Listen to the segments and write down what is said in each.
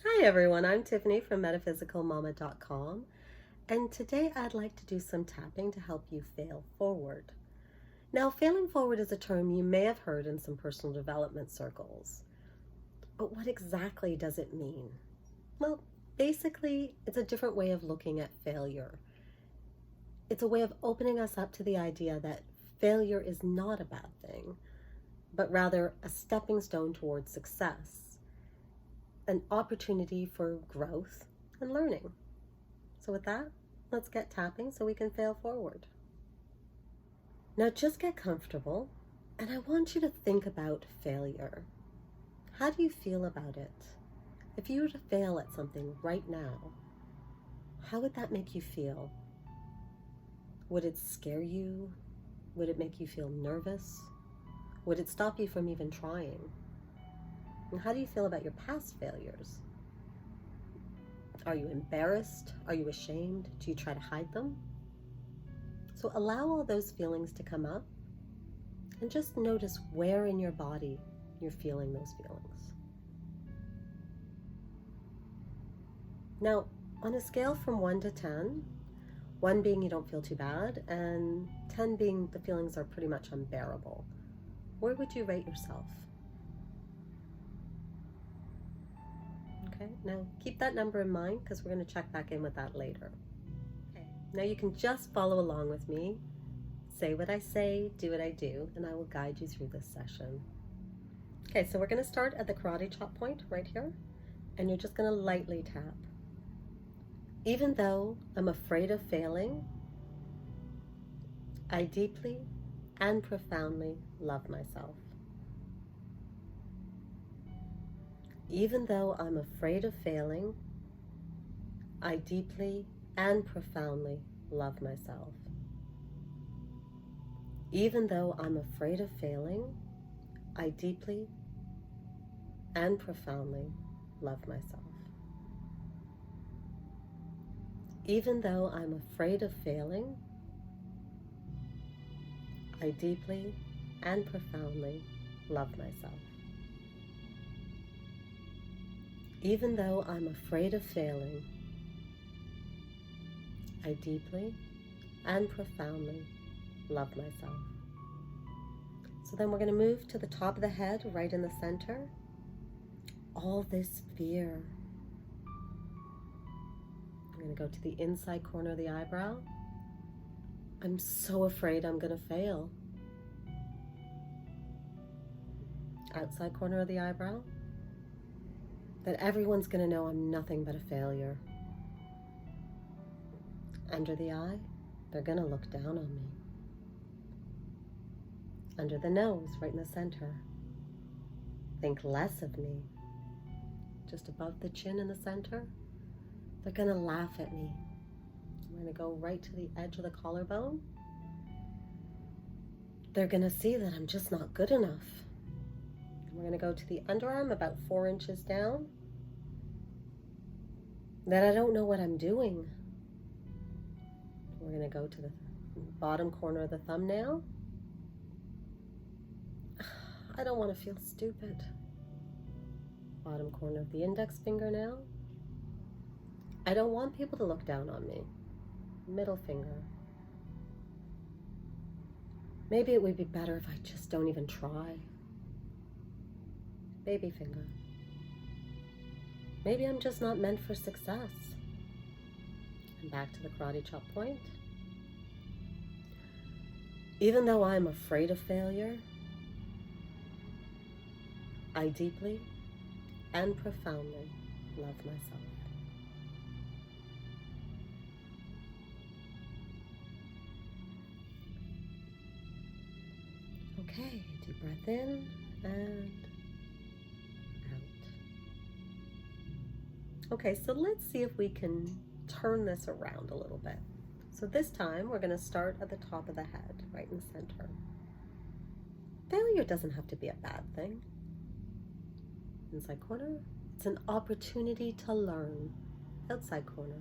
Hi everyone, I'm Tiffany from metaphysicalmama.com, and today I'd like to do some tapping to help you fail forward. Now, failing forward is a term you may have heard in some personal development circles, but what exactly does it mean? Well, basically, it's a different way of looking at failure. It's a way of opening us up to the idea that failure is not a bad thing, but rather a stepping stone towards success. An opportunity for growth and learning. So with that, let's get tapping so we can fail forward. Now just get comfortable, and I want you to think about failure. How do you feel about it? If you were to fail at something right now, how would that make you feel? Would it scare you? Would it make you feel nervous? Would it stop you from even trying? And how do you feel about your past failures? Are you embarrassed? Are you ashamed? Do you try to hide them? So allow all those feelings to come up and just notice where in your body you're feeling those feelings. Now, on a scale from 1 to 10, 1 being you don't feel too bad and 10 being the feelings are pretty much unbearable, where would you rate yourself? Okay, now keep that number in mind because we're going to check back in with that later. Okay, now you can just follow along with me, say what I say, do what I do, and I will guide you through this session. Okay, so we're going to start at the karate chop point right here, and you're just going to lightly tap. Even though I'm afraid of failing, I deeply and profoundly love myself. Even though I'm afraid of failing, I deeply and profoundly love myself. Even though I'm afraid of failing, I deeply and profoundly love myself. Even though I'm afraid of failing, I deeply and profoundly love myself. Even though I'm afraid of failing, I deeply and profoundly love myself. So then we're going to move to the top of the head, right in the center. All this fear. I'm going to go to the inside corner of the eyebrow. I'm so afraid I'm going to fail. Outside corner of the eyebrow. That everyone's going to know I'm nothing but a failure. Under the eye, they're going to look down on me. Under the nose, right in the center, think less of me. Just above the chin in the center, they're going to laugh at me. I'm going to go right to the edge of the collarbone. They're going to see that I'm just not good enough. We're going to go to the underarm, about 4 inches down. That I don't know what I'm doing. We're going to go to the bottom corner of the thumbnail. I don't want to feel stupid. Bottom corner of the index fingernail. I don't want people to look down on me. Middle finger. Maybe it would be better if I just don't even try. Baby finger. Maybe I'm just not meant for success. And back to the karate chop point. Even though I'm afraid of failure, I deeply and profoundly love myself. Okay, deep breath in and out. Okay, so let's see if we can turn this around a little bit. So this time we're going to start at the top of the head, right in the center. Failure doesn't have to be a bad thing. Inside corner, it's an opportunity to learn. Outside corner,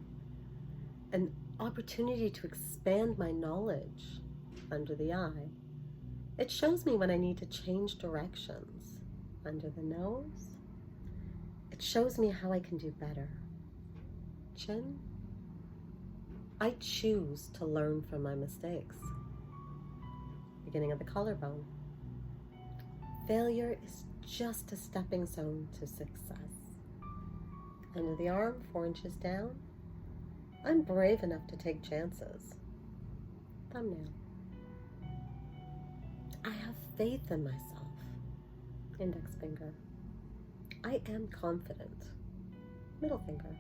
an opportunity to expand my knowledge. Under the eye, It shows me when I need to change directions. Under the nose. It shows me how I can do better. Chin. I choose to learn from my mistakes. Beginning of the collarbone. Failure is just a stepping stone to success. Under the arm, 4 inches down. I'm brave enough to take chances. Thumbnail. I have faith in myself. Index finger. I am confident. Middle finger.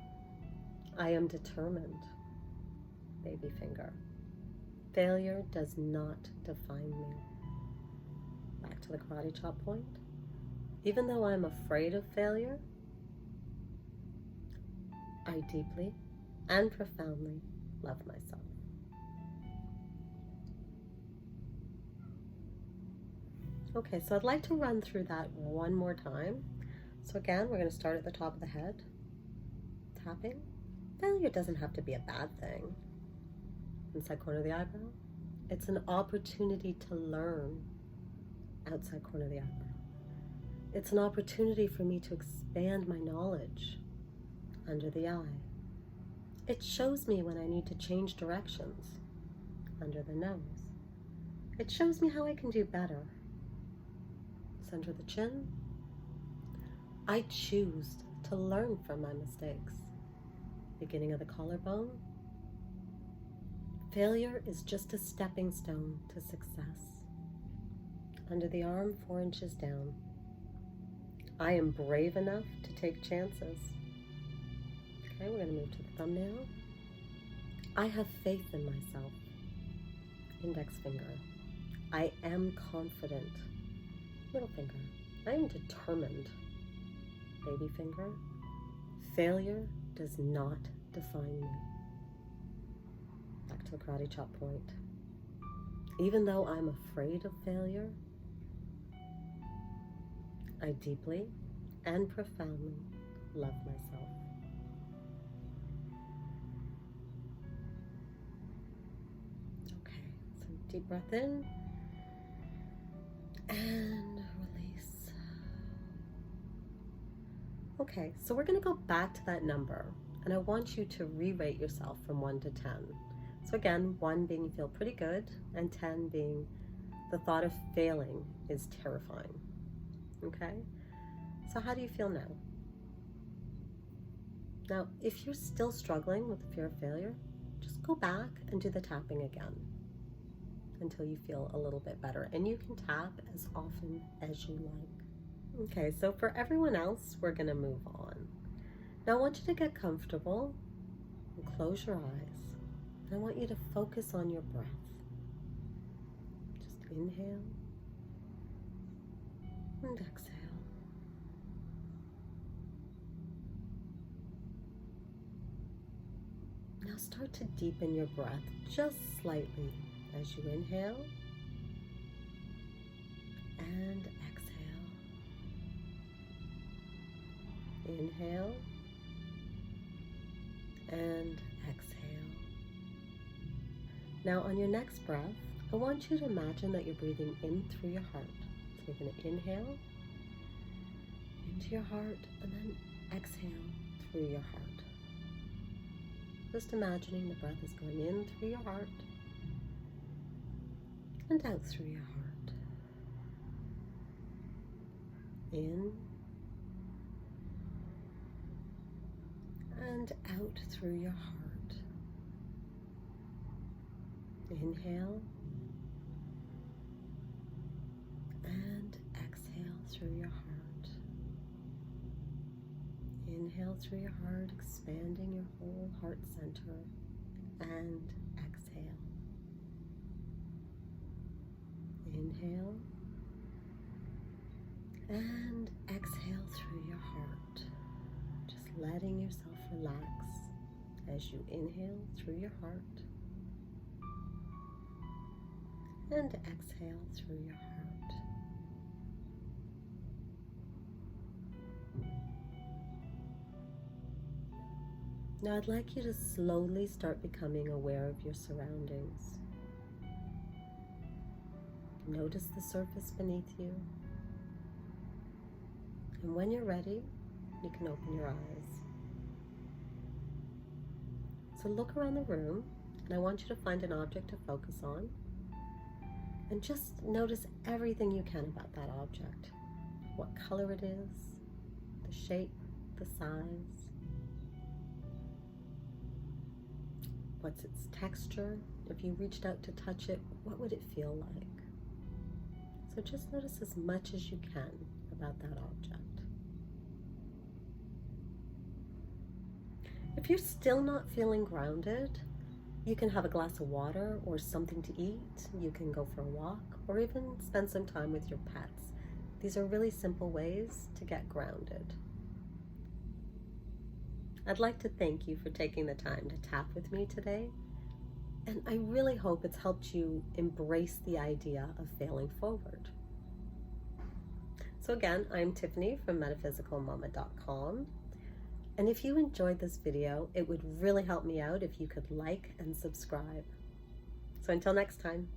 I am determined. Baby finger. Failure does not define me. Back to the karate chop point. Even though I'm afraid of failure, I deeply and profoundly love myself. Okay, so I'd like to run through that one more time. So again, we're going to start at the top of the head. Tapping. Failure doesn't have to be a bad thing. Inside corner of the eyebrow. It's an opportunity to learn. Outside corner of the eyebrow. It's an opportunity for me to expand my knowledge. Under the eye. It shows me when I need to change directions. Under the nose. It shows me how I can do better. Center of the chin. I choose to learn from my mistakes. Beginning of the collarbone. Failure is just a stepping stone to success. Under the arm, 4 inches down. I am brave enough to take chances. Okay, we're going to move to the thumbnail. I have faith in myself. Index finger. I am confident. Middle finger. I am determined. Baby finger. Failure does not define me. Back to the karate chop point. Even though I'm afraid of failure, I deeply and profoundly love myself. Okay, so deep breath in and release. Okay, so we're going to go back to that number, and I want you to re-rate yourself from 1 to 10. So again, 1 being you feel pretty good, and 10 being the thought of failing is terrifying. Okay? So how do you feel now? Now, if you're still struggling with the fear of failure, just go back and do the tapping again until you feel a little bit better. And you can tap as often as you like. Okay, so for everyone else, we're going to move on. Now I want you to get comfortable and close your eyes. And I want you to focus on your breath. Just inhale and exhale. Now start to deepen your breath just slightly as you inhale and exhale. Inhale and exhale. Now on your next breath, I want you to imagine that you're breathing in through your heart. So you're going to inhale into your heart and then exhale through your heart. Just imagining the breath is going in through your heart and out through your heart. In and out through your heart. Inhale and exhale through your heart. Inhale through your heart, expanding your whole heart center, and exhale. Inhale and exhale through your heart, just letting yourself relax as you inhale through your heart and exhale through your heart. Now I'd like you to slowly start becoming aware of your surroundings. Notice the surface beneath you. And when you're ready, you can open your eyes. So look around the room, and I want you to find an object to focus on. And just notice everything you can about that object. What color it is, the shape, the size. What's its texture? If you reached out to touch it, what would it feel like? So just notice as much as you can about that object. If you're still not feeling grounded, you can have a glass of water or something to eat. You can go for a walk or even spend some time with your pets. These are really simple ways to get grounded. I'd like to thank you for taking the time to tap with me today. And I really hope it's helped you embrace the idea of failing forward. So again, I'm Tiffany from metaphysicalmama.com. And if you enjoyed this video, it would really help me out if you could like and subscribe. So until next time.